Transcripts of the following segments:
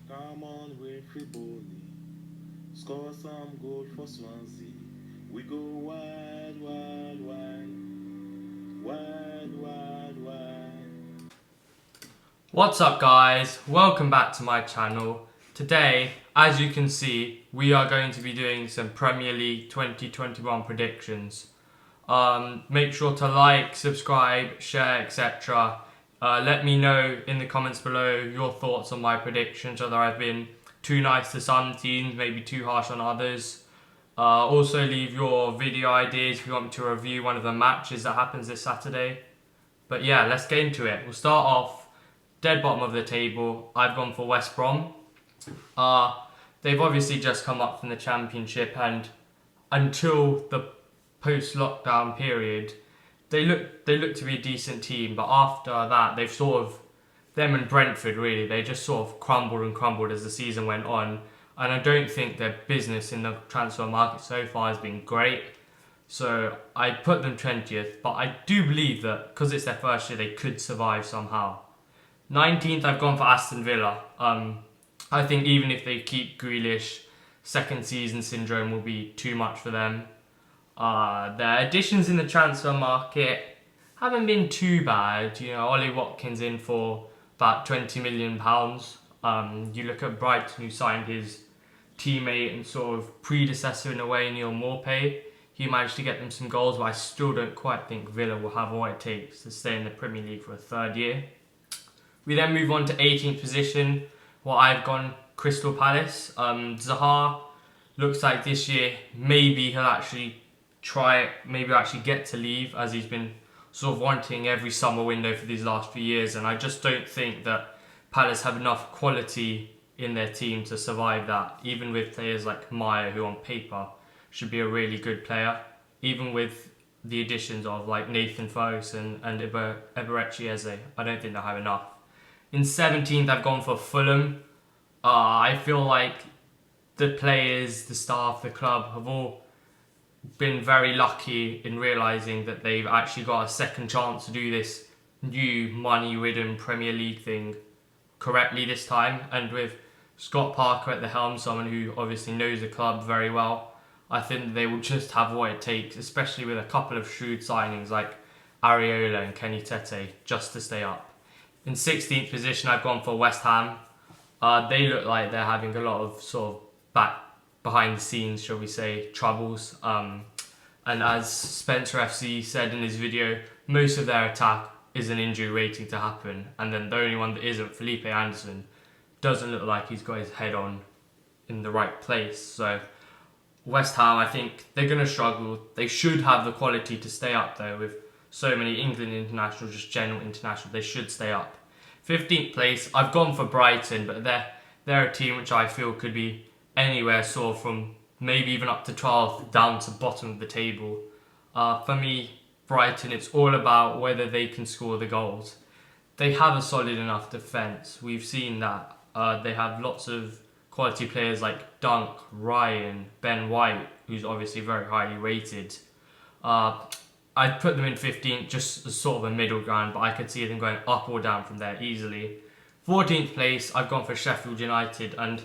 Come on, Winfrey Bony. Score some goal for Swansea. We go wild, wild, wild. Wild, wild, wild. What's up guys, welcome back to my channel. Today, as you can see, we are going to be doing some Premier League 2021 predictions. Make sure to like, subscribe, share, etc. Let me know in the comments below your thoughts on my predictions, whether I've been too nice to some teams, maybe too harsh on others. Also leave your video ideas if you want me to review one of the matches that happens this Saturday. But yeah, let's get into it. We'll start off dead bottom of the table. I've gone for West Brom. They've obviously just come up from the Championship, and until the post-lockdown period, they look to be a decent team. But after that, they've sort of, them and Brentford really, they just sort of crumbled and crumbled as the season went on. And I don't think their business in the transfer market so far has been great. So I put them 20th, but I do believe that because it's their first year, they could survive somehow. 19th, I've gone for Aston Villa. I think even if they keep Grealish, second season syndrome will be too much for them. Their additions in the transfer market haven't been too bad. You know, Ollie Watkins in for about £20 million. You look at Brighton, who signed his teammate and sort of predecessor in a way, Neil Maupay. He managed to get them some goals, but I still don't quite think Villa will have what it takes to stay in the Premier League for a third year. We then move on to 18th position, where I've gone Crystal Palace. Zaha looks like this year maybe he'll actually try it, maybe actually get to leave, as he's been sort of wanting every summer window for these last few years, and I just don't think that Palace have enough quality in their team to survive that, even with players like Maya, who on paper should be a really good player, even with the additions of like Nathan Ferguson and Eberechi Eze. I don't think they'll have enough. In 17th, I've gone for Fulham. I feel like the players, the staff, the club have all been very lucky in realising that they've actually got a second chance to do this new money-ridden Premier League thing correctly this time. And with Scott Parker at the helm, someone who obviously knows the club very well, I think they will just have what it takes, especially with a couple of shrewd signings like Areola and Kenny Tete, just to stay up. In 16th position, I've gone for West Ham. They look like they're having a lot of sort of behind the scenes, shall we say, troubles. And as Spencer FC said in his video, most of their attack is an injury waiting to happen. And then the only one that isn't, Felipe Anderson, doesn't look like he's got his head on in the right place. So West Ham, I think they're going to struggle. They should have the quality to stay up though, with so many England internationals, just general internationals. They should stay up. 15th place, I've gone for Brighton, but they're a team which I feel could be anywhere sort of from maybe even up to 12th down to bottom of the table. For me, Brighton, it's all about whether they can score the goals. They have a solid enough defence. We've seen that. They have lots of quality players like Dunk, Ryan, Ben White, who's obviously very highly rated. I'd put them in 15th, just as sort of a middle ground, but I could see them going up or down from there easily. 14th place, I've gone for Sheffield United, and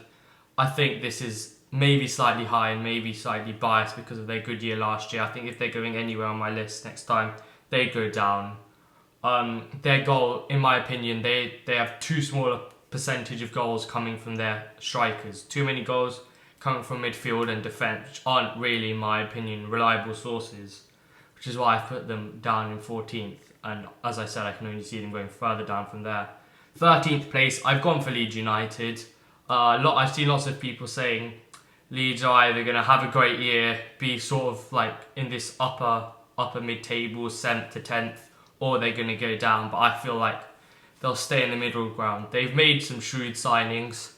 I think this is maybe slightly high and maybe slightly biased because of their good year last year. I think if they're going anywhere on my list next time, they go down. Their goal, in my opinion, they have too small a percentage of goals coming from their strikers. Too many goals coming from midfield and defence, which aren't really, in my opinion, reliable sources, which is why I've put them down in 14th. And as I said, I can only see them going further down from there. 13th place, I've gone for Leeds United. I've seen lots of people saying Leeds are either going to have a great year, be sort of like in this upper mid-table, 7th to 10th, or they're going to go down. But I feel like they'll stay in the middle ground. They've made some shrewd signings.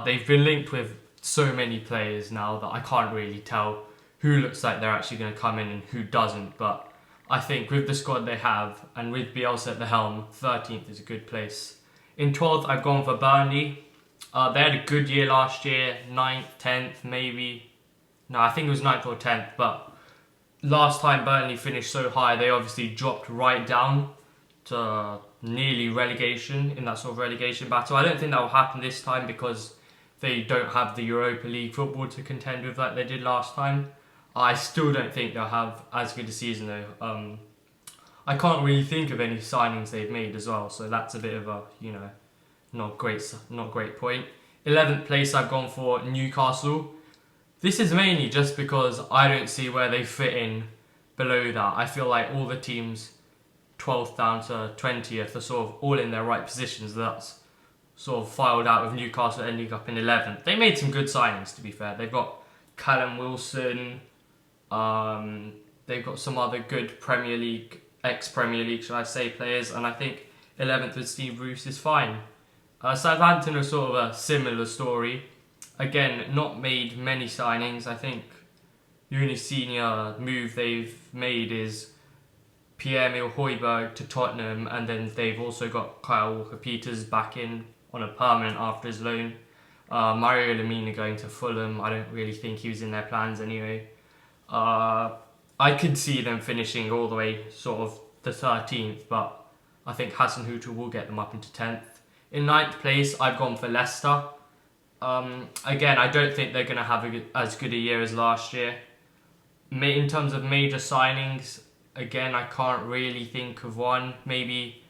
They've been linked with so many players now that I can't really tell who looks like they're actually going to come in and who doesn't. But I think with the squad they have, and with Bielsa at the helm, 13th is a good place. In 12th, I've gone for Burnley. They had a good year last year, 9th, 10th, maybe. No, I think it was 9th or 10th, but last time Burnley finished so high, they obviously dropped right down to nearly relegation, in that sort of relegation battle. I don't think that will happen this time because they don't have the Europa League football to contend with like they did last time. I still don't think they'll have as good a season though. I can't really think of any signings they've made as well, so that's a bit of a, not great point. 11th place I've gone for Newcastle. This is mainly just because I don't see where they fit in below that. I feel like all the teams 12th down to 20th are sort of all in their right positions. That's sort of filed out with Newcastle ending up in 11th. They made some good signings, to be fair. They've got Callum Wilson. They've got some other good Premier League, ex-Premier League, should I say, players. And I think 11th with Steve Bruce is fine. Southampton are sort of a similar story. Again, not made many signings. I think the only senior move they've made is Pierre-Emile Højbjerg to Tottenham, and then they've also got Kyle Walker-Peters back in on a permanent after his loan. Mario Lemina going to Fulham. I don't really think he was in their plans anyway. I could see them finishing all the way sort of the 13th, but I think Hasenhüttl will get them up into 10th. In 9th place, I've gone for Leicester. Again, I don't think they're going to have as good a year as last year. In terms of major signings, again, I can't really think of one. Maybe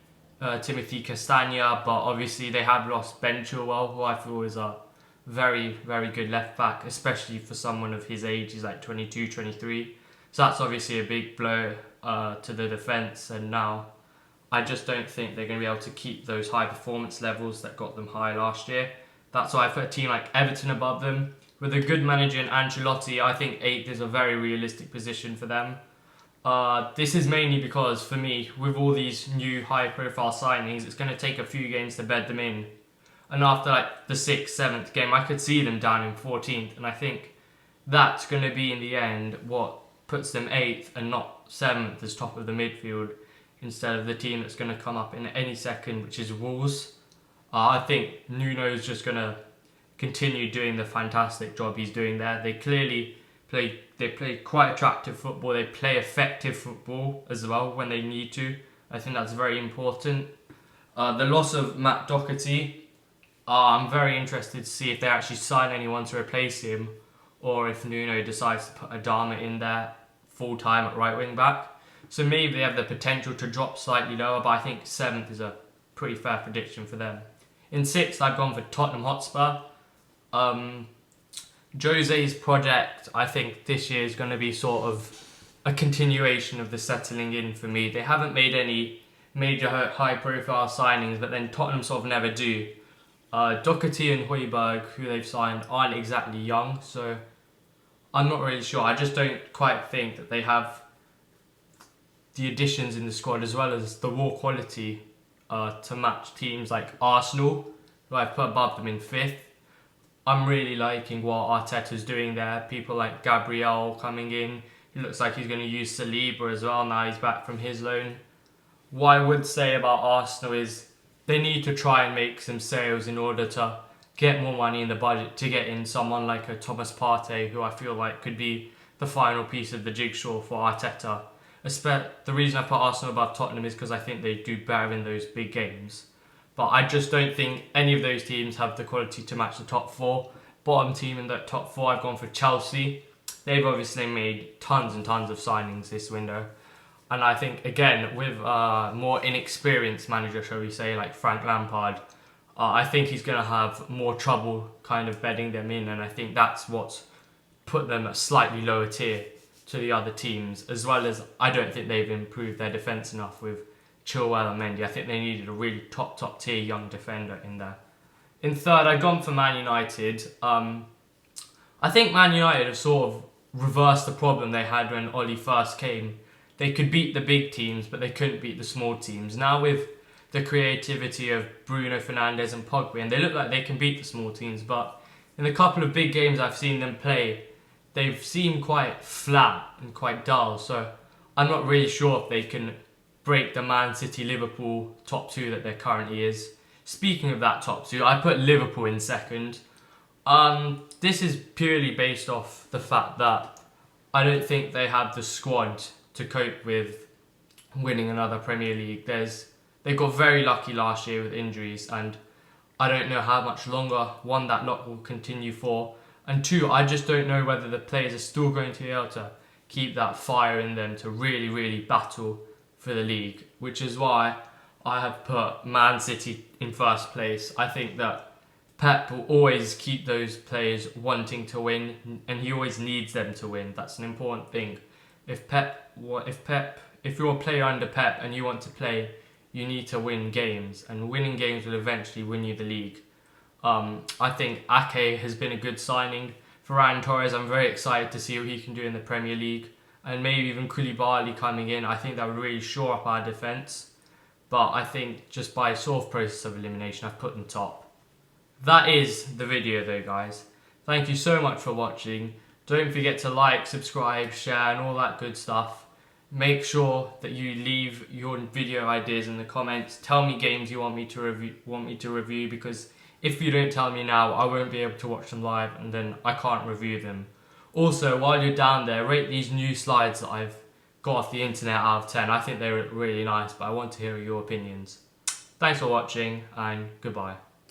Timothy Castagna, but obviously they have lost Ben Chilwell, who I feel is a very, very good left back, especially for someone of his age. He's like 22, 23. So that's obviously a big blow to the defence, and now I just don't think they're going to be able to keep those high performance levels that got them high last year. That's why I put a team like Everton above them. With a good manager in Ancelotti, I think 8th is a very realistic position for them. This is mainly because, for me, with all these new high-profile signings, it's going to take a few games to bed them in. And after like the 6th, 7th game, I could see them down in 14th. And I think that's going to be, in the end, what puts them 8th and not 7th as top of the midfield, instead of the team that's going to come up in any second, which is Wolves. I think Nuno's just going to continue doing the fantastic job he's doing there. They clearly play quite attractive football. They play effective football as well when they need to. I think that's very important. The loss of Matt Doherty, I'm very interested to see if they actually sign anyone to replace him, or if Nuno decides to put Adama in there full time at right wing back. So maybe they have the potential to drop slightly lower, but I think 7th is a pretty fair prediction for them. In 6th, I've gone for Tottenham Hotspur. Jose's project, I think this year is going to be sort of a continuation of the settling in for me. They haven't made any major high-profile signings, but then Tottenham sort of never do. Doherty and Højbjerg, who they've signed, aren't exactly young, so I'm not really sure. I just don't quite think that they have the additions in the squad as well as the raw quality to match teams like Arsenal, who I've put above them in 5th. I'm really liking what Arteta's doing there. People like Gabriel coming in. It looks like he's going to use Saliba as well now he's back from his loan. What I would say about Arsenal is they need to try and make some sales in order to get more money in the budget to get in someone like a Thomas Partey, who I feel like could be the final piece of the jigsaw for Arteta. The reason I put Arsenal above Tottenham is because I think they do better in those big games. But I just don't think any of those teams have the quality to match the top 4. Bottom team in that top 4, I've gone for Chelsea. They've obviously made tons and tons of signings this window. And I think, again, with a more inexperienced manager, shall we say, like Frank Lampard, I think he's going to have more trouble kind of bedding them in. And I think that's what's put them at slightly lower tier to the other teams, as well as I don't think they've improved their defence enough with Chilwell and Mendy. I think they needed a really top tier young defender in there. In 3rd, I've gone for Man United. I think Man United have sort of reversed the problem they had when Oli first came. They could beat the big teams, but they couldn't beat the small teams. Now with the creativity of Bruno Fernandes and Pogba, and they look like they can beat the small teams, but in the couple of big games I've seen them play, they've seemed quite flat and quite dull. So I'm not really sure if they can break the Man City Liverpool top 2 that there currently is. Speaking of that top 2, I put Liverpool in 2nd. This is purely based off the fact that I don't think they have the squad to cope with winning another Premier League. There's they got very lucky last year with injuries, and I don't know how much longer, one, that luck will continue for, and two, I just don't know whether the players are still going to be able to keep that fire in them to really, really battle for the league, which is why I have put Man City in first place. I think that Pep will always keep those players wanting to win, and he always needs them to win. That's an important thing. If you're a player under Pep and you want to play, you need to win games, and winning games will eventually win you the league. I think Ake has been a good signing. Ferran Torres, I'm very excited to see what he can do in the Premier League, and maybe even Koulibaly coming in. I think that would really shore up our defence, but I think just by sort of process of elimination, I've put them top. That is the video though, guys. Thank you so much for watching. Don't forget to like, subscribe, share and all that good stuff. Make sure that you leave your video ideas in the comments. Tell me games you want me to review, because if you don't tell me now, I won't be able to watch them live and then I can't review them. Also, while you're down there, rate these new slides that I've got off the internet out of 10. I think they're really nice, but I want to hear your opinions. Thanks for watching and goodbye.